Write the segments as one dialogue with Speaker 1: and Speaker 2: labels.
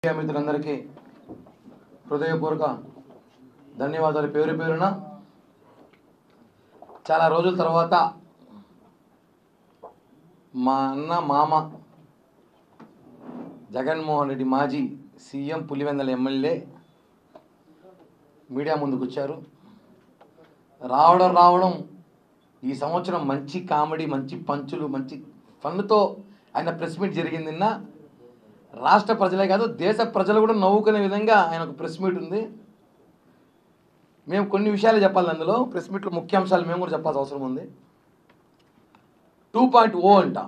Speaker 1: మిత్రులందరికీ హృదయపూర్వక ధన్యవాదాలు. పేరు పేరున చాలా రోజుల తర్వాత మా అన్న మామ జగన్మోహన్ రెడ్డి మాజీ సీఎం పులివెందుల ఎమ్మెల్యే మీడియా ముందుకు వచ్చారు. రావడం ఈ సంవత్సరం మంచి కామెడీ, మంచి పంచులు, మంచి ఫన్నుతో ఆయన ప్రెస్ మీట్ జరిగింది. నిన్న రాష్ట్ర ప్రజలే కాదు దేశ ప్రజలు కూడా నవ్వుకునే విధంగా ఆయన ఒక ప్రెస్ మీట్ ఉంది. మేము కొన్ని విషయాలు చెప్పాలి అందులో ప్రెస్ మీట్లో ముఖ్యాంశాలు మేము కూడా చెప్పాల్సిన అవసరం ఉంది. 2.0 అంట.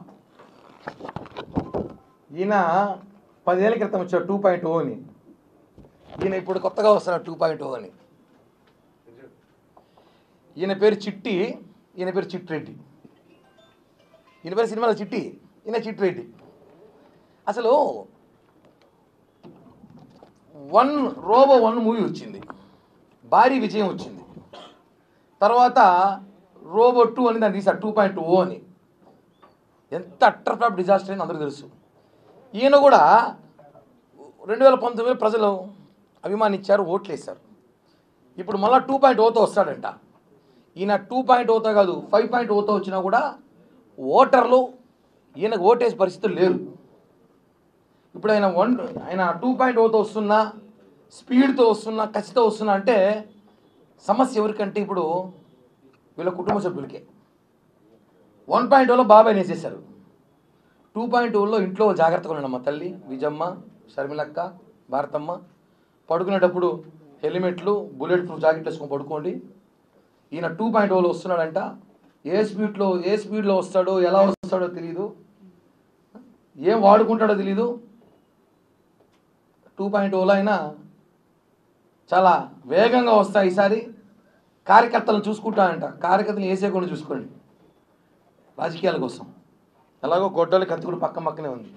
Speaker 1: ఈయన 10 ఏళ్ల క్రితం వచ్చాడు 2.0 అని. ఈయన ఇప్పుడు కొత్తగా వస్తున్నాడు 2.0 అని. ఈయన పేరు చిట్టి, ఈయన పేరు చిట్రెడ్డి. ఈయన పేరు సినిమాలో చిట్టి, ఈయన చిట్రెడ్డి. అసలు రోబో 1 మూవీ వచ్చింది, భారీ విజయం వచ్చింది. తర్వాత రోబో 2 అని దాన్ని తీశారు 2.0 అని. ఎంత అట్టర్ ఫ్లాప్ డిజాస్టర్ అని అందరికీ తెలుసు. ఈయన కూడా 2019 ప్రజలు అభిమానించారు, ఓట్లు వేశారు. ఇప్పుడు మళ్ళీ 2.0తో వస్తాడంట. ఈయన 2.0తో కాదు 5.0తో వచ్చినా కూడా ఓటర్లు ఈయనకు ఓటేసే పరిస్థితులు లేరు. ఇప్పుడు ఆయన 2.0తో వస్తున్నా, స్పీడ్తో వస్తున్నా, కసితో వస్తున్నా అంటే సమస్య ఎవరికంటే ఇప్పుడు వీళ్ళ కుటుంబ సభ్యులకే. 1.0లో బాబాయ్ వేసేశారు. 2.0లో ఇంట్లో జాగ్రత్తగా ఉండమ్మా తల్లి, విజమ్మ, షర్మిలక్క, భారతమ్మ. పడుకునేటప్పుడు హెల్మెట్లు, బుల్లెట్ ప్రూఫ్ జాకెట్ వేసుకొని పడుకోండి. ఈయన 2.0లో వస్తున్నాడంట. ఏ స్పీడ్లో వస్తాడో, ఎలా వస్తాడో తెలియదు, ఏం వాడుకుంటాడో తెలీదు. 2.0లో అయినా చాలా వేగంగా వస్తాయి. ఈసారి కార్యకర్తలను చూసుకుంటానంట. కార్యకర్తలు వేసేకుండా చూసుకోండి రాజకీయాల కోసం. ఎలాగో గొడ్డలి కత్తి కూడా పక్కనే ఉంది.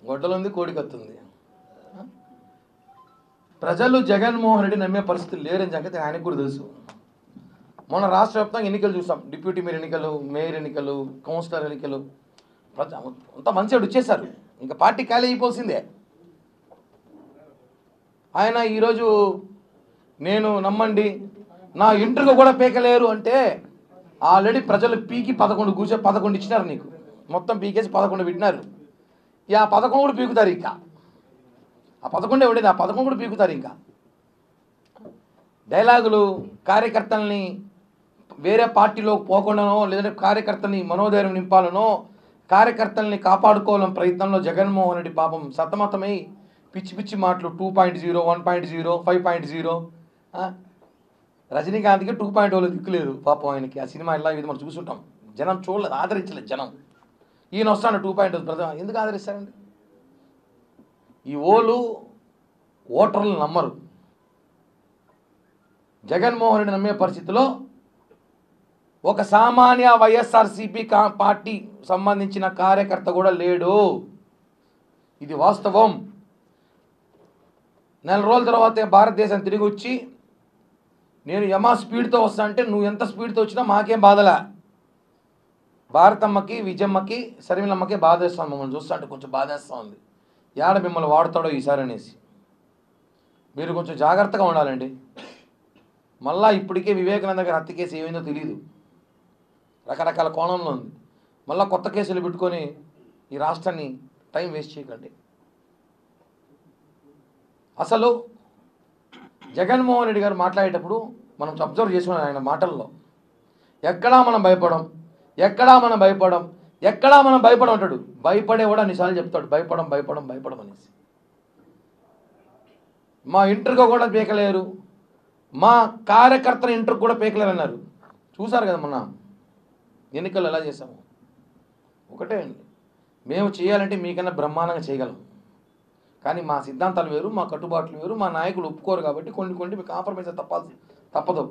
Speaker 1: గొడ్డలు ఉంది, కోడి కత్తి ఉంది. ప్రజలు జగన్మోహన్ రెడ్డి నమ్మే పరిస్థితులు లేరని సంగతి ఆయనకు కూడా తెలుసు. మొన్న రాష్ట్ర వ్యాప్తంగా ఎన్నికలు చూసాం. డిప్యూటీ మేయర్ ఎన్నికలు, మేయర్ ఎన్నికలు, కౌన్సిలర్ ఎన్నికలు, అంతా మంచిగా వచ్చేసారు. ఇంకా పార్టీ ఖాళీ అయిపోవాల్సిందే. ఆయన ఈరోజు నేను నమ్మండి నా ఇంటర్వ్యూ కూడా పీకలేరు అంటే ఆల్రెడీ ప్రజలు పీకి 11 ఇచ్చినారు నీకు. మొత్తం పీకేసి 11 పెట్టినారు. ఆ 11 కూడా పీకుతారు. ఇంకా ఆ 11 ఉండేది, ఆ 11 కూడా పీకుతారు. ఇంకా డైలాగులు కార్యకర్తల్ని వేరే పార్టీలోకి పోకుండానో, లేదంటే కార్యకర్తల్ని మనోధైర్యం నింపాలనో, కార్యకర్తల్ని కాపాడుకోవాలని ప్రయత్నంలో జగన్మోహన్ రెడ్డి పాపం సతమతమై పిచ్చి మాటలు 2.0, 1.0, 5.0. రజనీకాంత్కి 2.0లో దిక్కులేదు పాపం ఆయనకి. ఆ సినిమా ఇలా ఇది మనం చూసుంటాం. జనం చూడలేదు, ఆదరించలేదు జనం. ఈయన వస్తాడు 2.0. ఎందుకు ఆదరిస్తారండి? ఈ ఓటర్లు నమ్మరు. జగన్మోహన్ రెడ్డి నమ్మే పరిస్థితిలో ఒక సామాన్య వైఎస్ఆర్సీపీ పార్టీ సంబంధించిన కార్యకర్త కూడా లేడు. ఇది వాస్తవం. నెల రోజుల తర్వాతే భారతదేశం తిరిగి వచ్చి నేను యమా స్పీడ్తో వస్తా అంటే నువ్వు ఎంత స్పీడ్తో వచ్చినా మాకేం బాధలే. భారతమ్మకి, విజయమ్మకి, శర్మిలమ్మకి బాధేస్తాను. మమ్మల్ని చూస్తా అంటే కొంచెం బాధేస్తూ ఉంది. ఏడ మిమ్మల్ని వాడతాడో ఈసారి అనేసి. మీరు కొంచెం జాగ్రత్తగా ఉండాలండి. మళ్ళా ఇప్పటికే వివేకానంద గారి హత్య కేసు ఏమైందో తెలియదు, రకరకాల కోణంలో ఉంది. మళ్ళీ కొత్త కేసులు పెట్టుకొని ఈ రాష్ట్రాన్ని టైం వేస్ట్ చేయకండి. అసలు జగన్మోహన్ రెడ్డి గారు మాట్లాడేటప్పుడు మనం అబ్జర్వ్ చేసుకున్నాం ఆయన మాటల్లో. ఎక్కడా మనం భయపడం అంటాడు. భయపడే కూడా అన్నిసార్లు చెప్తాడు భయపడం అనేసి. మా ఇంటర్వ్యూ కూడా పీకలేరు, మా కార్యకర్తల ఇంటర్వ్యూ కూడా పీకలేరు అన్నారు. చూసారు కదా మొన్న ఎన్నికలు ఎలా చేసాము. ఒకటే అండి, మేము చేయాలంటే మీకన్నా బ్రహ్మాండంగా చేయగలం. కానీ మా సిద్ధాంతాలు వేరు, మా కట్టుబాట్లు వేరు, మా నాయకులు ఒప్పుకోరు. కాబట్టి కొన్ని మీకు కాంప్రమైజ్ తప్పదు.